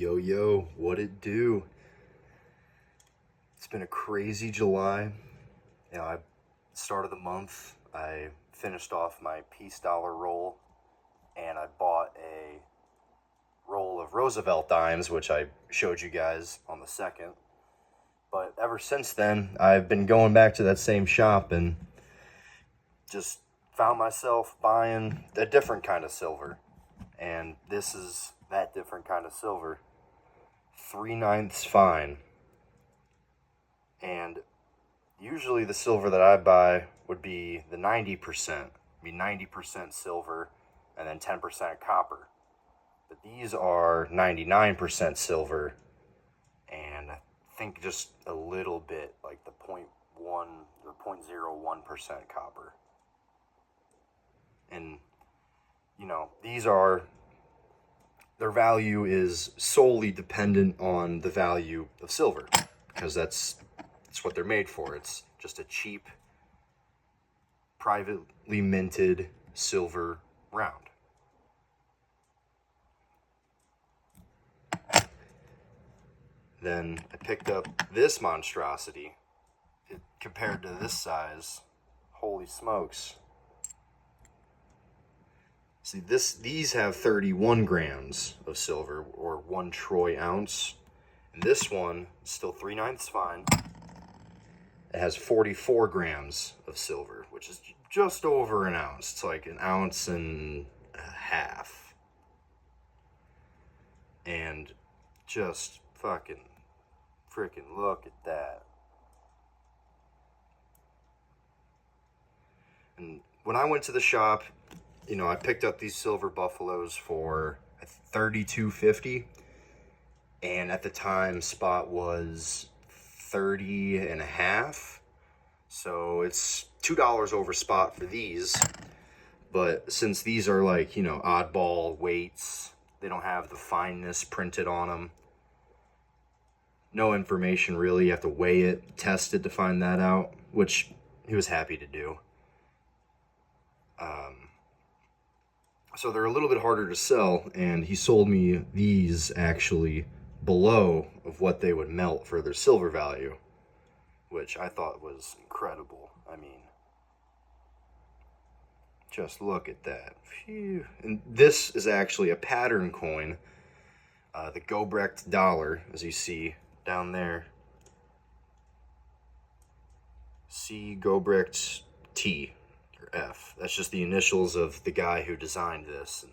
Yo, yo, what it do? It's been a crazy July. Start of the month, I finished off my peace dollar roll, and I bought a roll of Roosevelt dimes, which I showed you guys on the 2nd. But ever since then, I've been going back to that same shop and just found myself buying a different kind of silver. And this is that different kind of silver. 3/9 fine. And usually the silver that I buy would be the 90%, 90% silver and then 10% copper. But these are 99% silver and I think just a little bit like the 0.1 or 0.01% copper. And their value is solely dependent on the value of silver, because that's what they're made for. It's just a cheap, privately minted silver round. Then I picked up this monstrosity. Compared to this size, holy smokes. See, these have 31 grams of silver, or 1 troy ounce. And this one is still 3/9 fine. It has 44 grams of silver, which is just over an ounce. It's like an ounce and a half. And just freaking look at that. And when I went to the shop, I picked up these silver buffaloes for $32.50, and at the time spot was 30 and a half, so it's $2 over spot for these. But since these are like oddball weights, they don't have the fineness printed on them, no information really. You have to weigh it, test it to find that out, which he was happy to do. So they're a little bit harder to sell, and he sold me these actually below of what they would melt for their silver value, which I thought was incredible. I mean, just look at that. Phew. And this is actually a pattern coin, the Gobrecht dollar, as you see down there. C Gobrecht T. F. That's just the initials of the guy who designed this. And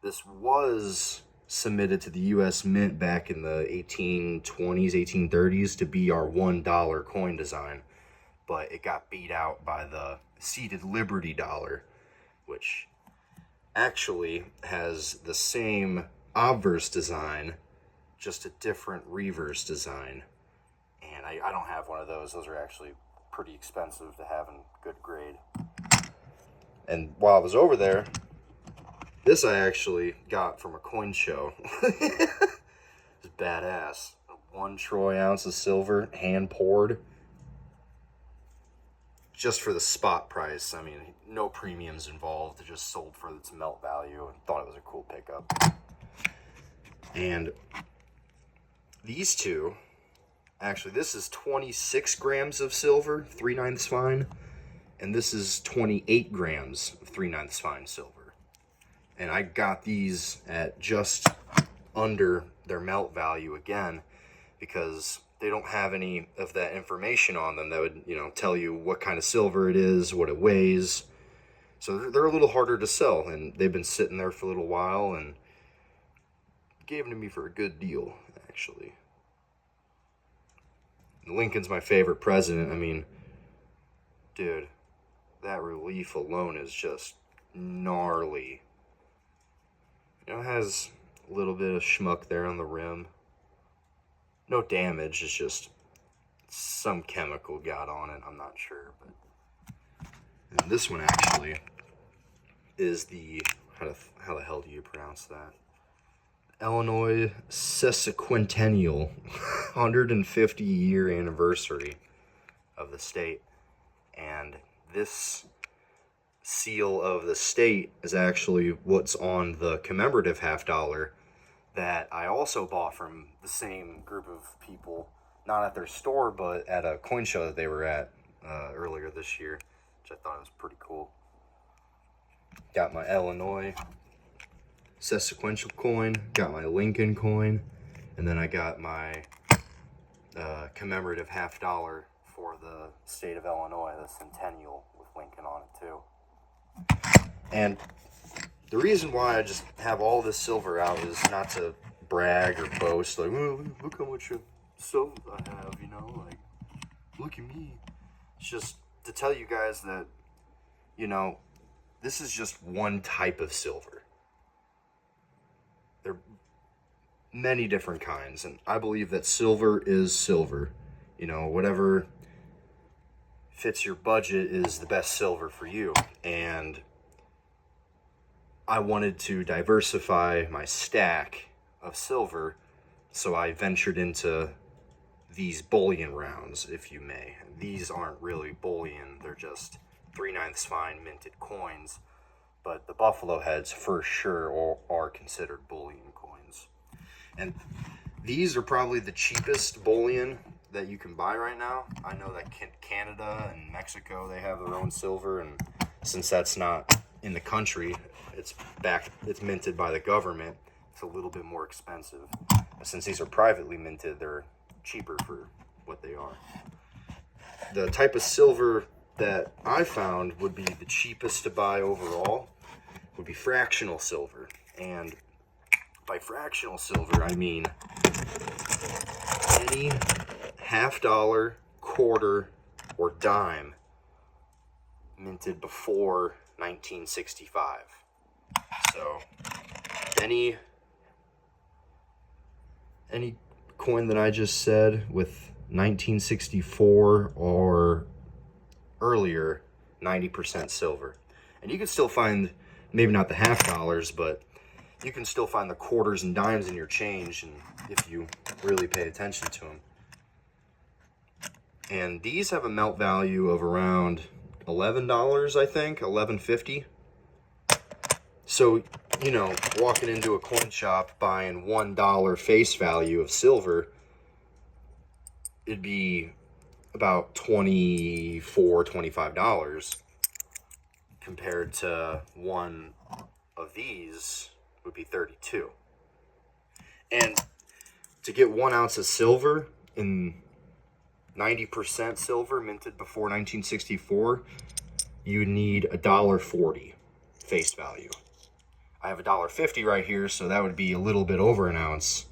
this was submitted to the U.S. Mint back in the 1820s, 1830s to be our $1 coin design, but it got beat out by the seated Liberty dollar, which actually has the same obverse design, just a different reverse design. And I don't have one of those. Those are actually pretty expensive to have in good grade. And while I was over there, this I actually got from a coin show. It's badass. 1 troy ounce of silver, hand poured. Just for the spot price. I mean, no premiums involved. It just sold for its melt value, and thought it was a cool pickup. And these two, actually, this is 26 grams of silver, 3/9 fine. And this is 28 grams of 3/9 fine silver. And I got these at just under their melt value again, because they don't have any of that information on them that would, tell you what kind of silver it is, what it weighs. So they're a little harder to sell, and they've been sitting there for a little while, and gave them to me for a good deal, actually. Lincoln's my favorite president. I mean, dude, that relief alone is just gnarly. It has a little bit of schmuck there on the rim. No damage, it's just some chemical got on it, I'm not sure. And this one actually is the, how the hell do you pronounce that? Illinois sesquicentennial 150-year anniversary of the state. And this seal of the state is actually what's on the commemorative $50 that I also bought from the same group of people, not at their store, but at a coin show that they were at earlier this year, which I thought was pretty cool. Got my Illinois sequential coin, got my Lincoln coin, and then I got my commemorative $50 for the state of Illinois, the Centennial with Lincoln on it too. And the reason why I just have all this silver out is not to brag or boast, like, oh, look how much silver I have, you know, like, look at me. It's just to tell you guys that, you know, this is just one type of silver. There are many different kinds, and I believe that silver is silver. You know, whatever fits your budget is the best silver for you. And I wanted to diversify my stack of silver, so I ventured into these bullion rounds, if you may. These aren't really bullion, they're just 3/9 fine minted coins, but the buffalo heads for sure are considered bullion coins. And these are probably the cheapest bullion that you can buy right now. I know that Canada and Mexico, they have their own silver, and since that's not in the country, it's minted by the government, it's a little bit more expensive. Since these are privately minted, they're cheaper for what they are. The type of silver that I found would be the cheapest to buy overall would be fractional silver. And by fractional silver, I mean any $50, quarter, or dime minted before 1965. So any coin that I just said with 1964 or earlier, 90% silver. And you can still find, maybe not the $50, but you can still find the quarters and dimes in your change, and if you really pay attention to them. And these have a melt value of around $11, I think, $11.50. So, you know, walking into a coin shop buying $1 face value of silver, it'd be about $24, $25, compared to one of these would be $32. And to get 1 ounce of silver in 90% silver minted before 1964, you need $1.40 face value. I have $1.50 right here, so that would be a little bit over an ounce.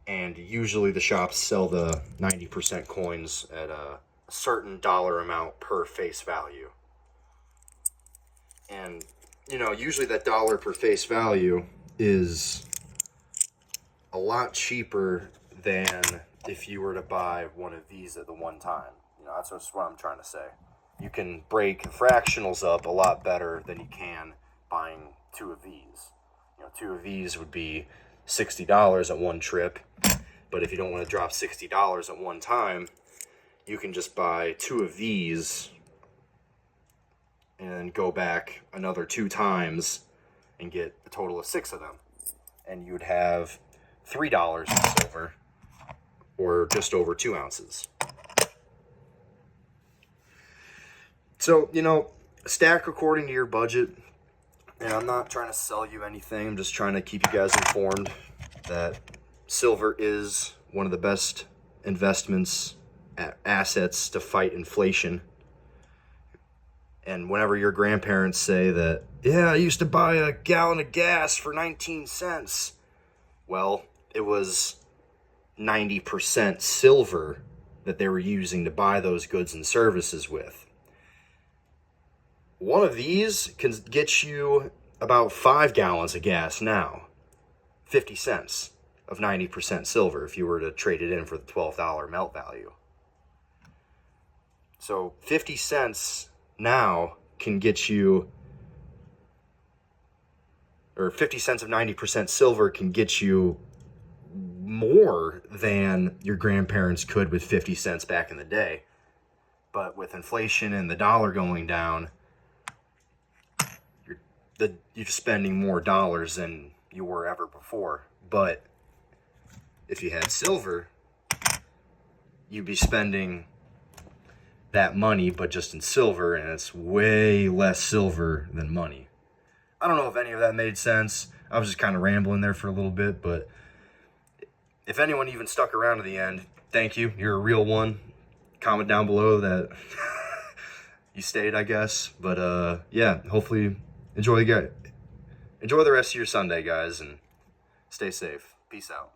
And usually the shops sell the 90% coins at a certain dollar amount per face value. And, you know, usually that dollar per face value is a lot cheaper than if you were to buy one of these at the one time. You know, that's just what I'm trying to say. You can break fractionals up a lot better than you can buying 2 of these. You know, 2 of these would be $60 at one trip. But if you don't want to drop $60 at one time, you can just buy 2 of these and then go back another 2 times and get a total of 6 of them. And you'd have $3 in silver, or just over 2 ounces. So, you know, stack according to your budget. And I'm not trying to sell you anything. I'm just trying to keep you guys informed that silver is one of the best investments, assets to fight inflation. And whenever your grandparents say that, yeah, I used to buy a gallon of gas for 19 cents. Well, it was 90% silver that they were using to buy those goods and services with. One of these can get you about 5 gallons of gas now. 50 cents of 90% silver if you were to trade it in for the $12 melt value. So 50 cents now can get you, or 50 cents of 90% silver can get you more than your grandparents could with 50 cents back in the day. But with inflation and the dollar going down, you're spending more dollars than you were ever before But if you had silver, you'd be spending that money, but just in silver, and it's way less silver than money. I don't know if any of that made sense. I was just kind of rambling there for a little bit, but if anyone even stuck around to the end, thank you. You're a real one. Comment down below that you stayed, I guess. But yeah, hopefully enjoy the rest of your Sunday, guys, and stay safe. Peace out.